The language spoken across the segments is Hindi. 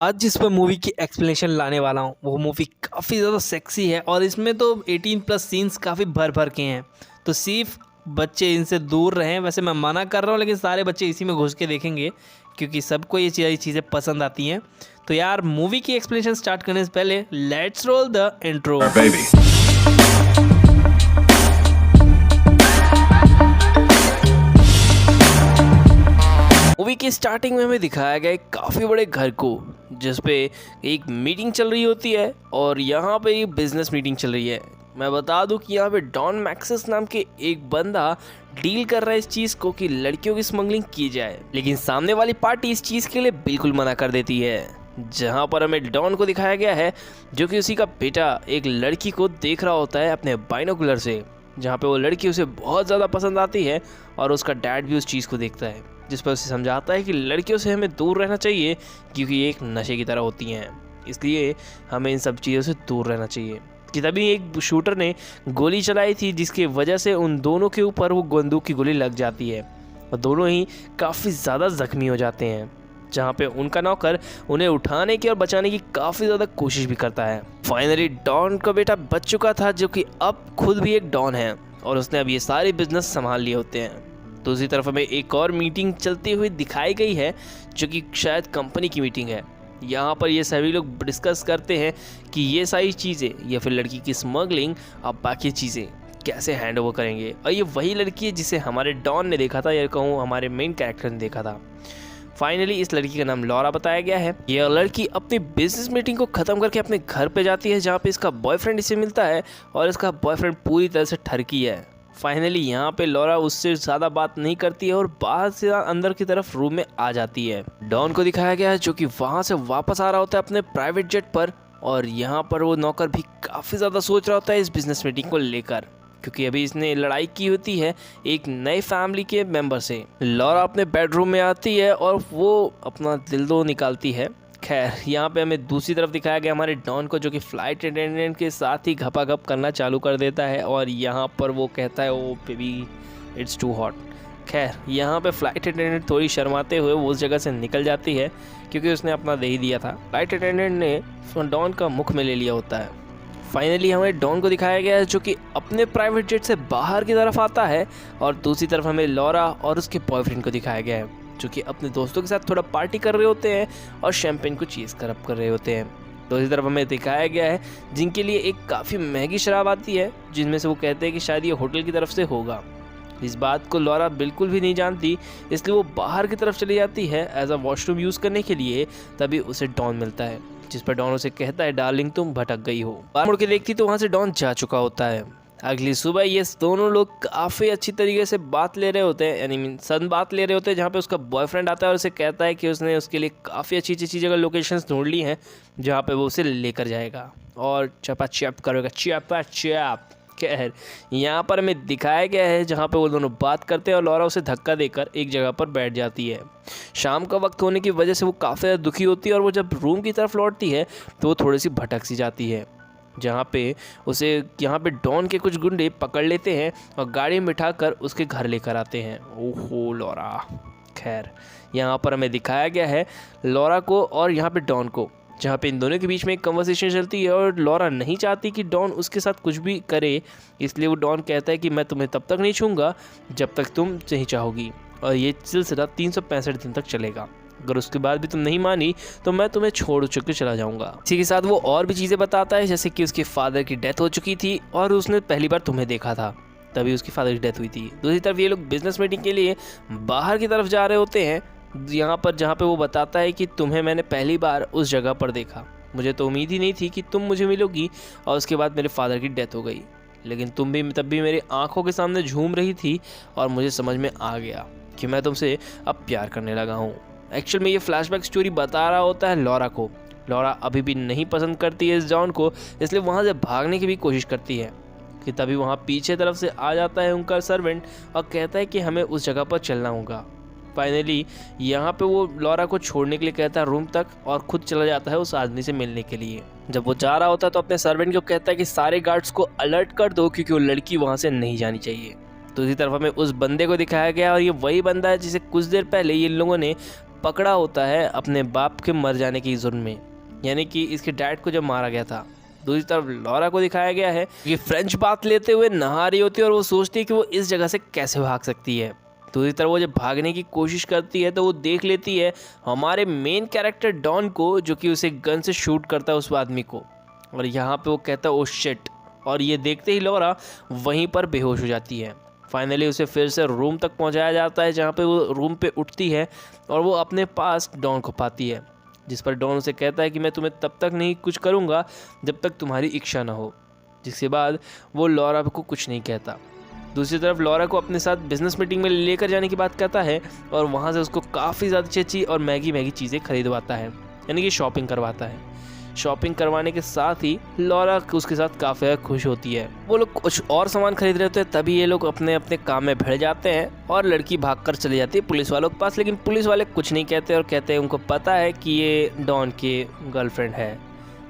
आज जिस मैं मूवी की एक्सप्लेनेशन लाने वाला हूँ वो मूवी काफ़ी ज़्यादा सेक्सी है और इसमें तो 18 प्लस सीन्स काफ़ी भर भर के हैं। तो सिर्फ बच्चे इनसे दूर रहें। वैसे मैं मना कर रहा हूँ लेकिन सारे बच्चे इसी में घुस के देखेंगे क्योंकि सबको ये चीज़ें पसंद आती हैं। तो यार मूवी की एक्सप्लेनेशन स्टार्ट करने से पहले let's roll the intro. Movie की स्टार्टिंग में हमें दिखाया गया एक काफ़ी बड़े घर को जिस पे एक मीटिंग चल रही होती है और यहाँ पे एक बिजनेस मीटिंग चल रही है। मैं बता दूं कि यहाँ पे डॉन मैक्सिस नाम के एक बंदा डील कर रहा है इस चीज़ को कि लड़कियों की स्मगलिंग की जाए, लेकिन सामने वाली पार्टी इस चीज़ के लिए बिल्कुल मना कर देती है। जहाँ पर हमें डॉन को दिखाया गया है जो कि उसी का बेटा एक लड़की को देख रहा होता है अपने बाइनोकुलर से, जहाँ पे वो लड़की उसे बहुत ज़्यादा पसंद आती है और उसका डैड भी उस चीज़ को देखता है, जिस पर उसे समझाता है कि लड़कियों से हमें दूर रहना चाहिए क्योंकि ये एक नशे की तरह होती हैं, इसलिए हमें इन सब चीज़ों से दूर रहना चाहिए। कि तभी एक शूटर ने गोली चलाई थी जिसकी वजह से उन दोनों के ऊपर वो बंदूक की गोली लग जाती है और दोनों ही काफ़ी ज़्यादा ज़ख्मी हो जाते हैं, जहाँ पे उनका नौकर उन्हें उठाने की और बचाने की काफ़ी ज़्यादा कोशिश भी करता है। फाइनली डॉन का बेटा बच चुका था जो कि अब खुद भी एक डॉन है और उसने अब ये सारे बिजनेस संभाल लिए होते हैं। दूसरी तरफ हमें एक और मीटिंग चलती हुई दिखाई गई है जो कि शायद कंपनी की मीटिंग है। यहाँ पर ये सभी लोग डिस्कस करते हैं कि ये सारी चीज़ें या फिर लड़की की स्मगलिंग और बाकी चीज़ें कैसे हैंड ओवर करेंगे। और ये वही लड़की है जिसे हमारे डॉन ने देखा था या कहूँ हमारे मेन कैरेक्टर ने देखा था। फाइनली इस लड़की का नाम लॉरा बताया गया है। यह लड़की अपनी बिजनेस मीटिंग को ख़त्म करके अपने घर पे जाती है जहाँ पे इसका बॉयफ्रेंड इसे मिलता है और इसका बॉयफ्रेंड पूरी तरह से ठरकी है। फाइनली यहाँ पे लॉरा उससे ज़्यादा बात नहीं करती है और बाहर से अंदर की तरफ रूम में आ जाती है। डॉन को दिखाया गया है जो कि वहाँ से वापस आ रहा होता है अपने प्राइवेट जेट पर और यहाँ पर वो नौकर भी काफ़ी ज़्यादा सोच रहा होता है इस बिजनेस मीटिंग को लेकर, क्योंकि अभी इसने लड़ाई की होती है एक नए फैमिली के मेंबर से। लॉरा अपने बेडरूम में आती है और वो अपना दिल निकालती है। खैर यहाँ पे हमें दूसरी तरफ दिखाया गया हमारे डॉन को जो कि फ्लाइट अटेंडेंट के साथ ही घपाघप करना चालू कर देता है और यहाँ पर वो कहता है ओ बेबी इट्स टू हॉट। खैर यहाँ पे फ्लाइट अटेंडेंट थोड़ी शर्माते हुए वो उस जगह से निकल जाती है क्योंकि उसने अपना दे ही दिया था। फ्लाइट अटेंडेंट ने डॉन का मुख में ले लिया होता है। फाइनली हमें डॉन को दिखाया गया है जो कि अपने प्राइवेट जेट से बाहर की तरफ आता है और दूसरी तरफ हमें लॉरा और उसके बॉयफ्रेंड को दिखाया गया है जो कि अपने दोस्तों के साथ थोड़ा पार्टी कर रहे होते हैं और शैंपेन को चीज़ कर रहे होते हैं। दूसरी तरफ हमें दिखाया गया है जिनके लिए एक काफ़ी महंगी शराब आती है जिनमें से वो कहते हैं कि शायद ये होटल की तरफ से होगा। इस बात को लॉरा बिल्कुल भी नहीं जानती, इसलिए वो बाहर की तरफ चली जाती है एज अ वॉशरूम यूज़ करने के लिए। तभी उसे डॉन मिलता है जिस पर डॉन उसे कहता है डार्लिंग तुम भटक गई हो। बाहर मुड़ के देखती तो वहाँ से डॉन जा चुका होता है। अगली सुबह ये दोनों लोग काफ़ी अच्छी तरीके से बात ले रहे होते हैं, यानी सन बात ले रहे होते हैं, जहाँ पे उसका बॉयफ्रेंड आता है और उसे कहता है कि उसने उसके लिए काफ़ी अच्छी अच्छी जगह लोकेशंस ढूंढ ली हैं जहाँ पे वो उसे लेकर जाएगा और चपा चप करेगा चपा चप। खैर यहाँ पर हमें दिखाया गया है जहाँ पे वो दोनों बात करते हैं और लॉरा उसे धक्का देकर एक जगह पर बैठ जाती है। शाम का वक्त होने की वजह से वो काफ़ी ज़्यादा दुखी होती है और वो जब रूम की तरफ लौटती है तो वो थोड़ी सी भटक सी जाती है, जहाँ पे उसे यहाँ पे डॉन के कुछ गुंडे पकड़ लेते हैं और गाड़ी में बिठाकर उसके घर लेकर आते हैं। ओहो लॉरा। खैर यहाँ पर हमें दिखाया गया है लॉरा को और यहाँ पे डॉन को, जहाँ पे इन दोनों के बीच में एक कन्वर्सेशन चलती है और लॉरा नहीं चाहती कि डॉन उसके साथ कुछ भी करे, इसलिए वो डॉन कहता है कि मैं तुम्हें तब तक नहीं छूँगा जब तक तुम नहीं चाहोगी और ये सिलसिला 365 दिन तक चलेगा। अगर उसके बाद भी तुम नहीं मानी तो मैं तुम्हें छोड़ के चला जाऊंगा। इसी के साथ वो और भी चीज़ें बताता है जैसे कि उसके फादर की डेथ हो चुकी थी और उसने पहली बार तुम्हें देखा था, तभी उसकी फादर की डेथ हुई थी। दूसरी तरफ ये लोग बिजनेस मीटिंग के लिए बाहर की तरफ जा रहे होते हैं यहाँ पर, जहाँ पे वो बताता है कि तुम्हें मैंने पहली बार उस जगह पर देखा, मुझे तो उम्मीद ही नहीं थी कि तुम मुझे मिलोगी और उसके बाद मेरे फादर की डेथ हो गई, लेकिन तुम भी तब भी मेरी आंखों के सामने झूम रही थी और मुझे समझ में आ गया कि मैं तुमसे अब प्यार करने लगा हूँ। एक्चुअल में ये फ्लैशबैक स्टोरी बता रहा होता है लॉरा को। लॉरा अभी भी नहीं पसंद करती है इस डॉन को, इसलिए वहाँ से भागने की भी कोशिश करती है कि तभी वहाँ पीछे तरफ से आ जाता है उनका सर्वेंट और कहता है कि हमें उस जगह पर चलना होगा। फाइनली यहाँ पे वो लॉरा को छोड़ने के लिए कहता है रूम तक और खुद चला जाता है उस आदमी से मिलने के लिए। जब वो जा रहा होता है तो अपने सर्वेंट को कहता है कि सारे गार्ड्स को अलर्ट कर दो क्योंकि वो लड़की वहाँ से नहीं जानी चाहिए। दूसरी तरफ हमें उस बंदे को दिखाया गया और ये वही बंदा है जिसे कुछ देर पहले ये लोगों ने पकड़ा होता है अपने बाप के मर जाने की जुर्म में, यानी कि इसके डैड को जब मारा गया था। दूसरी तरफ लॉरा को दिखाया गया है कि फ्रेंच बात लेते हुए नहा रही होती है और वो सोचती है कि वो इस जगह से कैसे भाग सकती है। दूसरी तरफ वो जब भागने की कोशिश करती है तो वो देख लेती है हमारे मेन कैरेक्टर डॉन को, जो कि उसे गन से शूट करता है उस आदमी को, और यहाँ पे वो कहता है ओ शिट, और ये देखते ही लॉरा वहीं पर बेहोश हो जाती है। फाइनली उसे फिर से रूम तक पहुंचाया जाता है, जहाँ पे वो रूम पे उठती है और वो अपने पास डॉन को पाती है, जिस पर डॉन उसे कहता है कि मैं तुम्हें तब तक नहीं कुछ करूँगा जब तक तुम्हारी इच्छा ना हो। जिसके बाद वो लॉरा को कुछ नहीं कहता। दूसरी तरफ लॉरा को अपने साथ बिजनेस मीटिंग में लेकर जाने की बात कहता है और वहाँ से उसको काफ़ी ज़्यादा अच्छी और महंगी चीज़ें खरीदवाता है, यानी कि शॉपिंग करवाता है। शॉपिंग करवाने के साथ ही लॉरा उसके साथ काफ़ी ज़्यादा खुश होती है। वो लोग कुछ और सामान खरीद रहे होते हैं, तभी ये लोग अपने अपने काम में भिड़ जाते हैं और लड़की भागकर चली जाती है पुलिस वालों के पास। लेकिन पुलिस वाले कुछ नहीं कहते और कहते हैं उनको पता है कि ये डॉन की गर्लफ्रेंड है।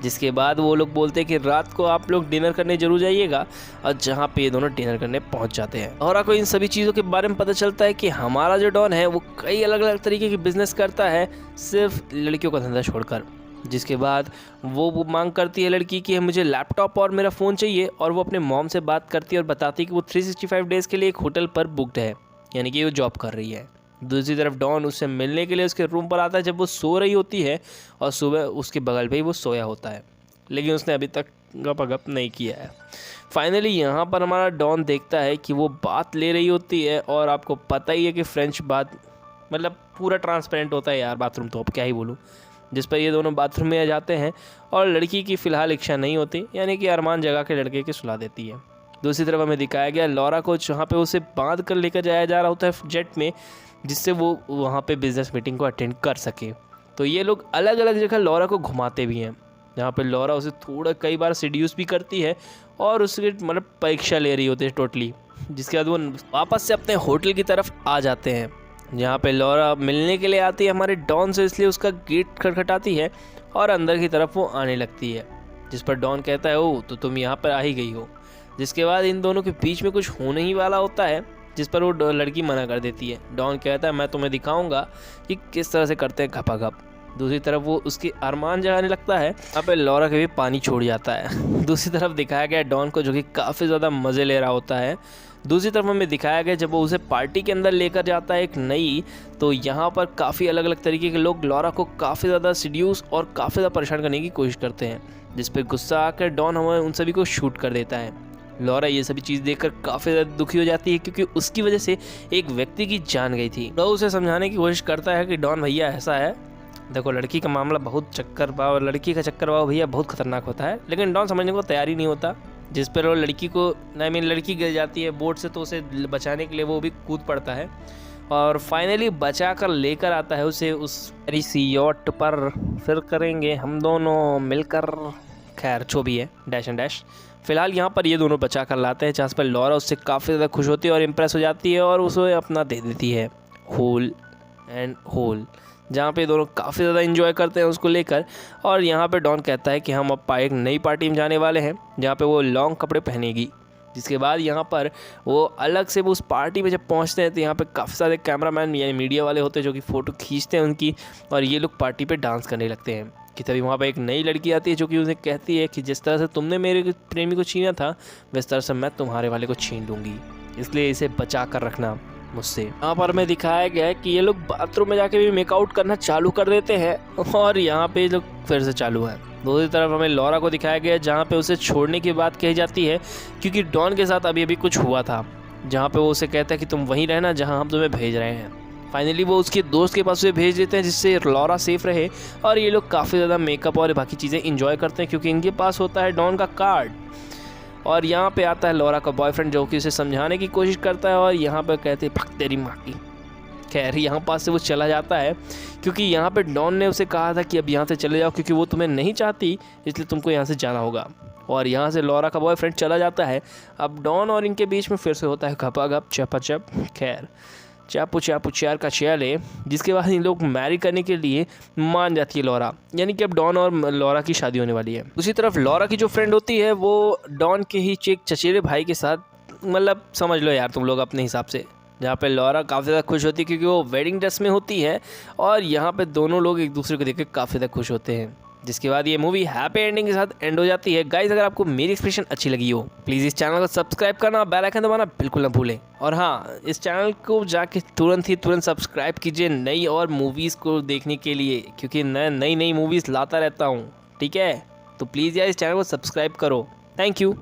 जिसके बाद वो लोग बोलते हैं कि रात को आप लोग डिनर करने जरूर जाइएगा, और जहाँ पे ये दोनों डिनर करने पहुँच जाते हैं। लॉरा को इन सभी चीज़ों के बारे में पता चलता है कि हमारा जो डॉन है वो कई अलग अलग तरीके की बिजनेस करता है, सिर्फ लड़कियों का धंधा छोड़कर। जिसके बाद वो मांग करती है लड़की कि मुझे लैपटॉप और मेरा फ़ोन चाहिए, और वो अपने मॉम से बात करती है और बताती है कि वो 365 डेज़ के लिए एक होटल पर बुकड है, यानी कि वो जॉब कर रही है। दूसरी तरफ डॉन उससे मिलने के लिए उसके रूम पर आता है जब वो सो रही होती है, और सुबह उसके बगल पे ही वो सोया होता है, लेकिन उसने अभी तक गप नहीं किया है। फाइनली यहाँ पर हमारा डॉन देखता है कि वो बात ले रही होती है, और आपको पता ही है कि फ्रेंच बात मतलब पूरा ट्रांसपेरेंट होता है यार बाथरूम, तो अब क्या ही बोलूँ। जिस पर ये दोनों बाथरूम में आ जाते हैं और लड़की की फ़िलहाल इच्छा नहीं होती, यानी कि अरमान जगा के लड़के की सुला देती है। दूसरी तरफ हमें दिखाया गया लॉरा को जहाँ पे उसे बांध कर लेकर जाया जा रहा होता है जेट में, जिससे वो वहाँ पे बिजनेस मीटिंग को अटेंड कर सके। तो ये लोग अलग अलग जगह लॉरा को घुमाते भी हैं, जहाँ पे लॉरा उसे थोड़ा कई बार सीड्यूस भी करती है और उसकी मतलब परीक्षा ले रही होती है टोटली। जिसके बाद वो वापस से अपने होटल की तरफ आ जाते हैं, जहाँ पे लॉरा मिलने के लिए आती है हमारे डॉन से, इसलिए उसका गेट खटखटाती है और अंदर की तरफ वो आने लगती है। जिस पर डॉन कहता है ओ तो तुम यहाँ पर आ ही गई हो। जिसके बाद इन दोनों के बीच में कुछ होने ही वाला होता है, जिस पर वो लड़की मना कर देती है। डॉन कहता है मैं तुम्हें दिखाऊंगा कि किस तरह से करते हैं घपाघप। दूसरी तरफ वो उसकी अरमान जगाने लगता है, यहाँ पे लॉरा के भी पानी छोड़ जाता है। दूसरी तरफ दिखाया गया डॉन को जो कि काफ़ी ज़्यादा मज़े ले रहा होता है। दूसरी तरफ हमें दिखाया गया जब वो उसे पार्टी के अंदर लेकर जाता है एक नई, तो यहाँ पर काफ़ी अलग अलग तरीके के लोग लॉरा को काफ़ी ज़्यादा सीड्यूस और काफ़ी ज़्यादा परेशान करने की कोशिश करते हैं, जिस पर गुस्सा आकर डॉन हमें उन सभी को शूट कर देता है। लॉरा ये सभी चीज़ देखकर काफ़ी ज़्यादा दुखी हो जाती है, क्योंकि उसकी वजह से एक व्यक्ति की जान गई थी। तो उसे समझाने की कोशिश करता है कि डॉन भैया ऐसा है, देखो लड़की का मामला बहुत चक्कर पाव, लड़की का चक्कर पाव भैया बहुत खतरनाक होता है। लेकिन डॉन समझने को तैयार ही नहीं होता, जिस पर वो लड़की को लड़की गिर जाती है बोट से, तो उसे बचाने के लिए वो भी कूद पड़ता है और फाइनली बचा कर लेकर आता है उसे उस सी यॉट पर। फिर करेंगे हम दोनों मिलकर, खैर जो भी है डैश एंड डैश। फिलहाल यहाँ पर ये दोनों बचा कर लाते हैं, जहाँ पर लॉरा उससे काफ़ी ज़्यादा खुश होती है और इम्प्रेस हो जाती है और उसे अपना दे देती है होल एंड होल, जहाँ पे दोनों काफ़ी ज़्यादा एंजॉय करते हैं उसको लेकर। और यहाँ पे डॉन कहता है कि हम अब एक नई पार्टी में जाने वाले हैं, जहाँ पे वो लॉन्ग कपड़े पहनेगी। जिसके बाद यहाँ पर वो अलग से वो उस पार्टी में जब पहुँचते हैं तो यहाँ पे काफ़ी सारे कैमरामैन यानी मीडिया वाले होते हैं जो कि फ़ोटो खींचते हैं उनकी, और ये लोग पार्टी पे डांस करने लगते हैं। कि तभी वहाँ पर एक नई लड़की आती है जो कि उन्हें कहती है कि जिस तरह से तुमने मेरे प्रेमी को छीना था, वैस तरह से मैं तुम्हारे वाले को छीन लूँगी, इसलिए इसे बचा कर रखना मुझसे। यहाँ पर हमें दिखाया गया है कि ये लोग बाथरूम में जाके भी मेकआउट करना चालू कर देते हैं और यहाँ पे लोग फिर से चालू है। दूसरी तरफ हमें लॉरा को दिखाया गया है जहाँ पे उसे छोड़ने की बात कही जाती है, क्योंकि डॉन के साथ अभी कुछ हुआ था, जहाँ पे वो उसे कहता है कि तुम वहीं रहना जहाँ हम तुम्हें भेज रहे हैं। फाइनली वो उसके दोस्त के पास उसे भेज देते हैं जिससे लॉरा सेफ रहे, और ये लोग काफ़ी ज़्यादा मेकअप और बाकी चीज़ें इंजॉय करते हैं क्योंकि इनके पास होता है डॉन का कार्ड। और यहाँ पे आता है लॉरा का बॉयफ्रेंड जो कि उसे समझाने की कोशिश करता है, और यहाँ पे कहते हैं भग तेरी माँ की। खैर यहाँ पास से वो चला जाता है, क्योंकि यहाँ पे डॉन ने उसे कहा था कि अब यहाँ से चले जाओ क्योंकि वो तुम्हें नहीं चाहती, इसलिए तुमको यहाँ से जाना होगा। और यहाँ से लॉरा का बॉयफ्रेंड चला जाता है। अब डॉन और इनके बीच में फिर से होता है घपाघप चपाचप, खैर चापू चापू चार का चैले, जिसके बाद इन लोग मैरी करने के लिए मान जाती है लॉरा, यानी कि अब डॉन और लॉरा की शादी होने वाली है। दूसरी तरफ लॉरा की जो फ्रेंड होती है वो डॉन के ही एक चचेरे भाई के साथ, मतलब समझ लो यार तुम लोग अपने हिसाब से, जहाँ पे लॉरा काफ़ी ज़्यादा खुश होती है क्योंकि वो वेडिंग ड्रेस में होती है और यहाँ पे दोनों लोग एक दूसरे को देख के काफ़ी ज़्यादा खुश होते हैं। जिसके बाद ये मूवी हैप्पी एंडिंग के साथ एंड हो जाती है। गाइस, अगर आपको मेरी एक्सप्रेशन अच्छी लगी हो प्लीज़ इस चैनल को सब्सक्राइब करना, बेल आइकन दबाना बिल्कुल ना भूलें। और हाँ, इस चैनल को जाके तुरंत सब्सक्राइब कीजिए नई और मूवीज़ को देखने के लिए, क्योंकि मैं नई मूवीज़ लाता रहता हूँ। ठीक है, तो प्लीज़ यार इस चैनल को सब्सक्राइब करो। Thank you.